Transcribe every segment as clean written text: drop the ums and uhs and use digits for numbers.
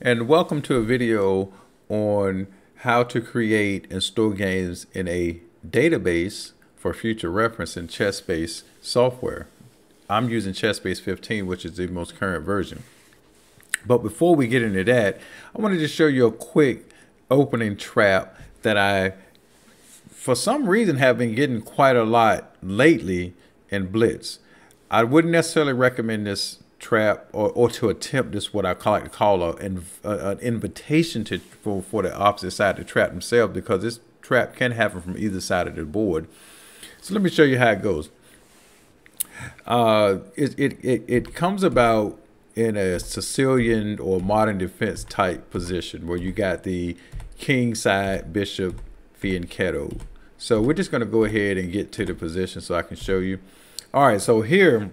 and welcome to a video on how to create and store games in a database for future reference in Chessbase software. I'm using Chessbase 15, which is the most current version. But before we get into that, I wanted to show you a quick opening trap that I, for some reason, have been getting quite a lot lately in Blitz. I wouldn't necessarily recommend this trap or to attempt this, what I like to call an invitation for the opposite side to trap themselves, because this trap can happen from either side of the board. So let me show you how it goes. It comes about in a Sicilian or modern defense type position where you got the king side, bishop, fianchetto. So we're just going to go ahead and get to the position so I can show you. All right, so here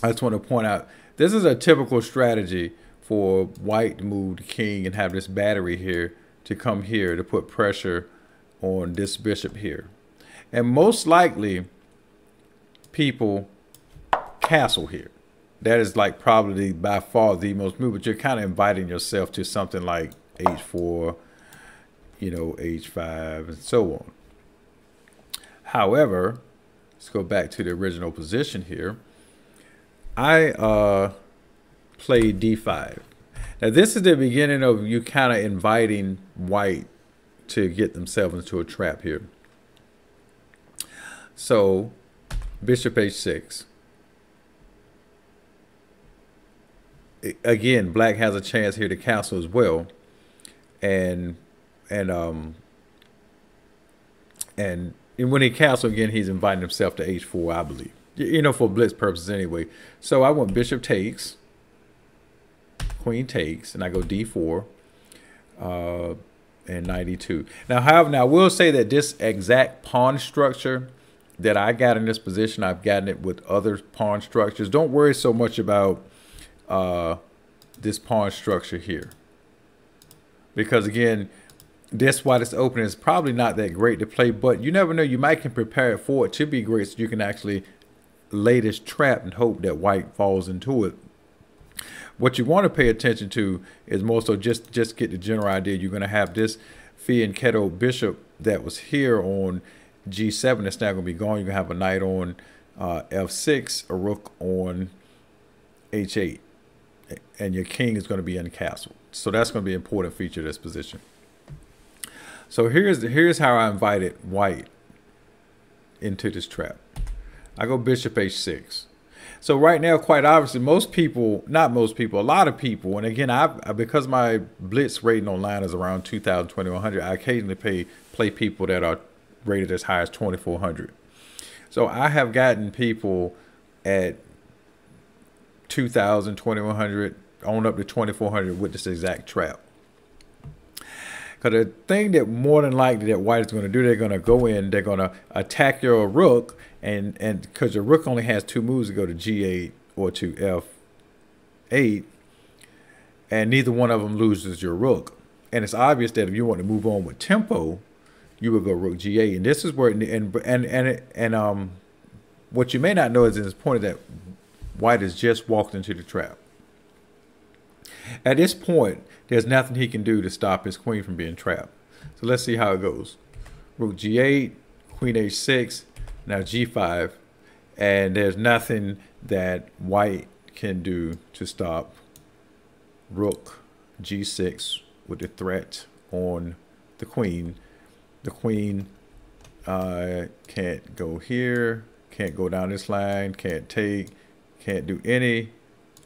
I just want to point out, this is a typical strategy for white to move the king and have this battery here to come here to put pressure on this bishop here. And most likely people castle here. That is like probably by far the most move, but you're kind of inviting yourself to something like h4, you know, h5 and so on. However, let's go back to the original position here. I played d5. Now this is the beginning of you kind of inviting white to get themselves into a trap here. So bishop h6. Again, black has a chance here to castle as well, and when he castle again, he's inviting himself to h4, I believe. You know, for blitz purposes anyway. So I went bishop takes, queen takes, and I go d4, and 92. Now, however, I will say that this exact pawn structure that I got in this position, I've gotten it with other pawn structures. Don't worry so much about this pawn structure here, because again, that's why this opening is probably not that great to play, but you never know, you might can prepare it for it to be great, so you can actually lay this trap and hope that white falls into it. What you want to pay attention to is more so just get the general idea. You're going to have this fianchetto bishop that was here on g7 that's now going to be gone. You're going to have a knight on f6, a rook on h8, and your king is going to be uncastled. So that's going to be an important feature of this position. So here's how I invited white into this trap. I go bishop h6. So right now, quite obviously, most people, not most people, a lot of people, and again, because my blitz rating online is around 2,000, 2,100, I occasionally play people that are rated as high as 2,400. So I have gotten people at 2,000, 2,100, on up to 2,400 with this exact trap. Because the thing that more than likely that white is going to do, they're going to go in, they're going to attack your rook, and because your rook only has two moves to go to g8 or to f8, and neither one of them loses your rook. And it's obvious that if you want to move on with tempo, you would go rook g8. And this is where, what you may not know is at this point that white has just walked into the trap. At this point, there's nothing he can do to stop his queen from being trapped. So let's see how it goes. Rook g8, queen h6, now g5, and there's nothing that white can do to stop rook g6 with the threat on the queen. The queen can't go here, can't go down this line, can't take, can't do any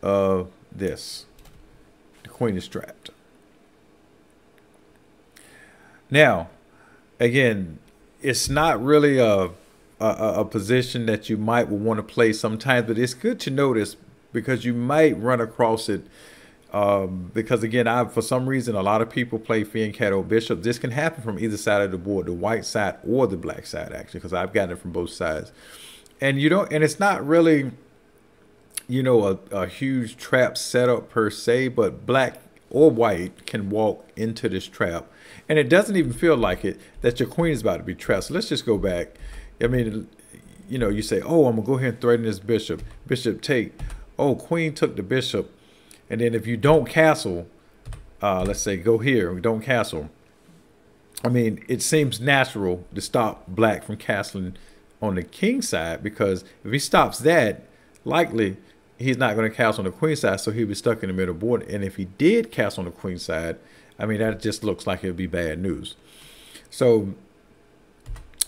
of this. The queen is trapped. Now, again, it's not really a position that you might want to play sometimes, but it's good to notice because you might run across it. Because again, for some reason, a lot of people play fianchetto bishop. This can happen from either side of the board, the white side or the black side, actually, because I've gotten it from both sides. And and it's not really, you know, a huge trap setup per se, but black or white can walk into this trap, and it doesn't even feel like it that your queen is about to be trapped. So let's just go back. I mean, you know, you say, oh, I'm gonna go ahead and threaten this bishop. Bishop take. Oh, queen took the bishop, and then if you don't castle, let's say go here, we don't castle. I mean, it seems natural to stop black from castling on the king side, because if he stops that, likely he's not going to castle on the queen side, so he'll be stuck in the middle board. And if he did castle on the queen side, I mean, that just looks like it would be bad news. So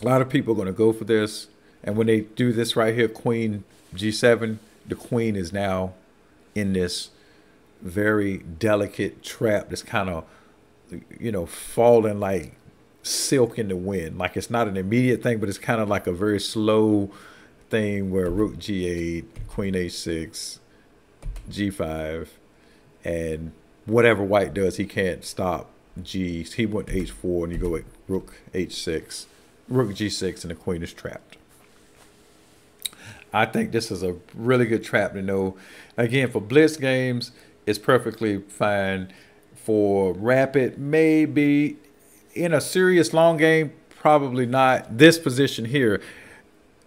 a lot of people are going to go for this. And when they do this right here, queen g7, the queen is now in this very delicate trap that's kind of, you know, falling like silk in the wind. Like, it's not an immediate thing, but it's kind of like a very slow thing where rook g8, queen h6, g5, and whatever white does, he can't stop g. He went h4, and you go at rook h6, rook g6, and the queen is trapped. I think this is a really good trap to know. Again, for blitz games, it's perfectly fine. For rapid, maybe. In a serious long game, probably not. This position here.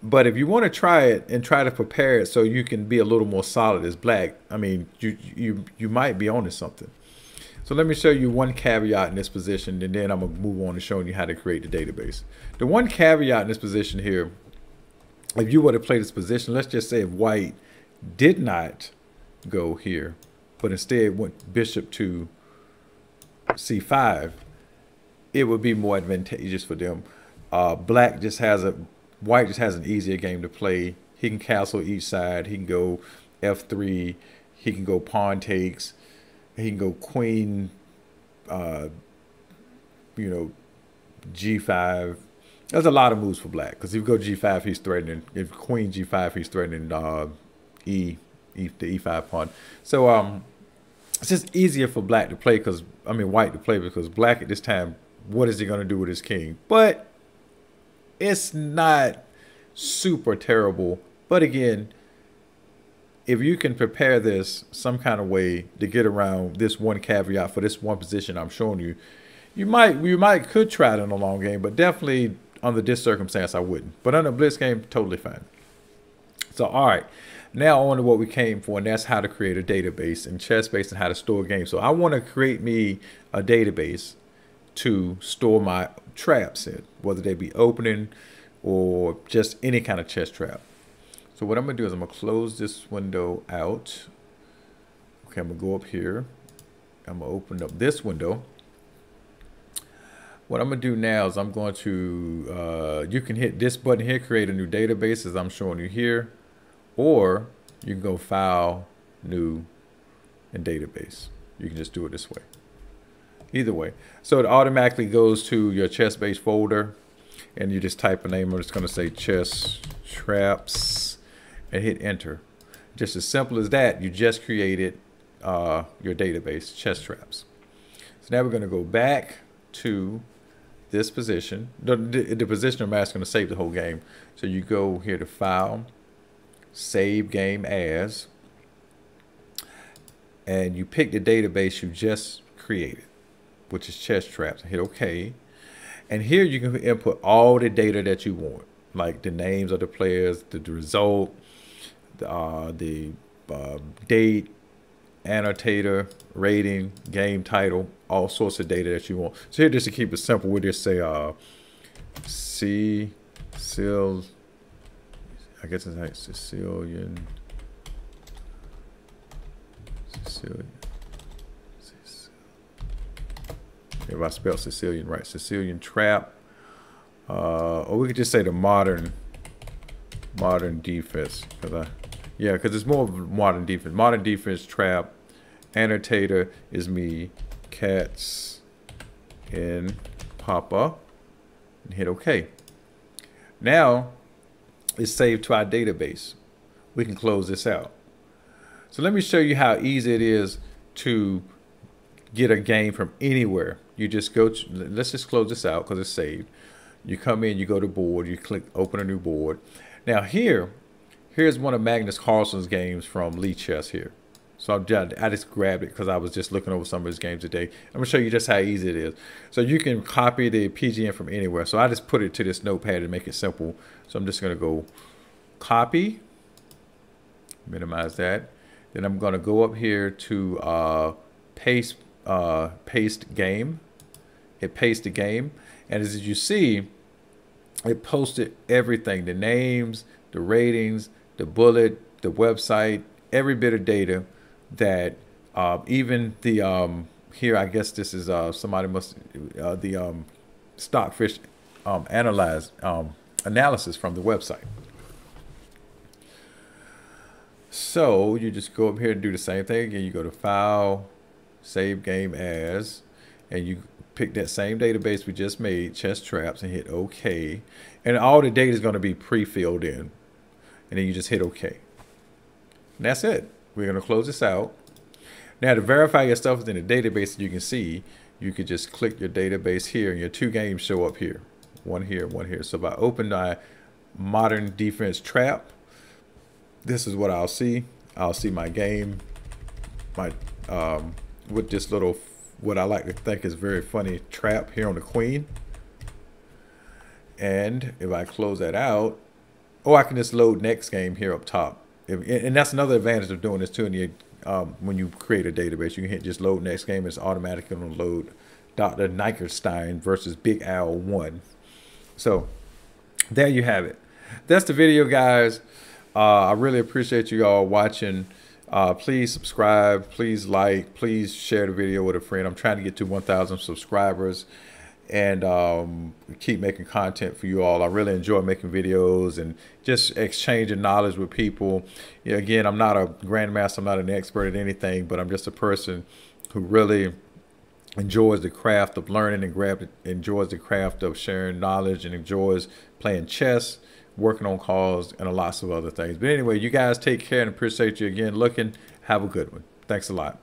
But if you want to try it and try to prepare it so you can be a little more solid as black, I mean, you might be onto something. So let me show you one caveat in this position, and then I'm going to move on to showing you how to create the database. The one caveat in this position here, if you were to play this position, let's just say if white did not go here, but instead went bishop to c5, it would be more advantageous for them. White just has an easier game to play. He can castle each side. He can go f3. He can go pawn takes. He can go queen, you know, g5. There's a lot of moves for black, because if you go g5, he's threatening. If queen g5, he's threatening the e5 pawn. So it's just easier for black to play, because white to play, because black at this time, what is he going to do with his king? But it's not super terrible. But again, if you can prepare this some kind of way to get around this one caveat for this one position I'm showing you, you could try it in a long game, but definitely under this circumstance I wouldn't. But under a blitz game, totally fine. So all right, now on to what we came for, and that's how to create a database in Chessbase and how to store games. So I want to create me a database to store my traps in, whether they be opening or just any kind of chess trap. So what I'm going to do is I'm going to close this window out. Okay, I'm going to go up here. I'm going to open up this window. What I'm going to do now is I'm going to, you can hit this button here, create a new database, as I'm showing you here. Or you can go File, New, and Database. You can just do it this way. Either way. So it automatically goes to your Chessbase folder, and you just type a name. I'm just going to say Chess Traps and hit Enter. Just as simple as that, you just created your database, Chess Traps. So now we're going to go back to this position. The position I'm asking to save the whole game. So you go here to File, Save Game As, and you pick the database you just created, which is Chess Traps. Hit OK. And here you can input all the data that you want, like the names of the players, the result, the date, annotator, rating, game title, all sorts of data that you want. So here, just to keep it simple, we'll just say Sicilian. I guess it's like Sicilian. If I spell Sicilian right, Sicilian trap. Or we could just say the modern defense, because it's more of modern defense. Modern defense trap. Annotator is me. Cats in Papa. And hit OK. Now it's saved to our database. We can close this out. So let me show you how easy it is to get a game from anywhere. You just go to, let's just close this out because it's saved. You come in, you go to board, you click open a new board. Now here's one of Magnus Carlsen's games from Lee Chess here. So I just grabbed it because I was just looking over some of his games today. I'm gonna show you just how easy it is. So you can copy the PGN from anywhere. So I just put it to this notepad to make it simple. So I'm just gonna go copy, minimize that. Then I'm gonna go up here to paste paste game. It pastes the game, and as you see, it posted everything: the names, the ratings, the bullet, the website, every bit of data that even the here, I guess this is somebody must the Stockfish analysis from the website. So you just go up here and do the same thing again. You go to File, Save Game As, and you pick that same database we just made, Chess Traps, and hit OK. And all the data is going to be pre-filled in. And then you just hit OK. And that's it. We're going to close this out. Now, to verify your stuff within the database, you can see, you could just click your database here, and your two games show up here. One here, one here. So if I open my Modern Defense Trap, this is what I'll see. I'll see my game, my with this little, what I like to think is very funny trap here on the queen. And if I close that out, or I can just load next game here up top. And that's another advantage of doing this too. When you create a database, you can hit just load next game. It's automatically going to load Dr. Nickerstein versus Big Al 1. So there you have it. That's the video, guys. I really appreciate you all watching. Please subscribe, please like, please share the video with a friend. I'm trying to get to 1,000 subscribers and keep making content for you all. I really enjoy making videos and just exchanging knowledge with people. Again, I'm not a grandmaster, I'm not an expert at anything, but I'm just a person who really enjoys the craft of learning and enjoys the craft of sharing knowledge and enjoys playing chess, working on calls, and lots of other things. But anyway, you guys take care and appreciate you again looking. Have a good one. Thanks a lot.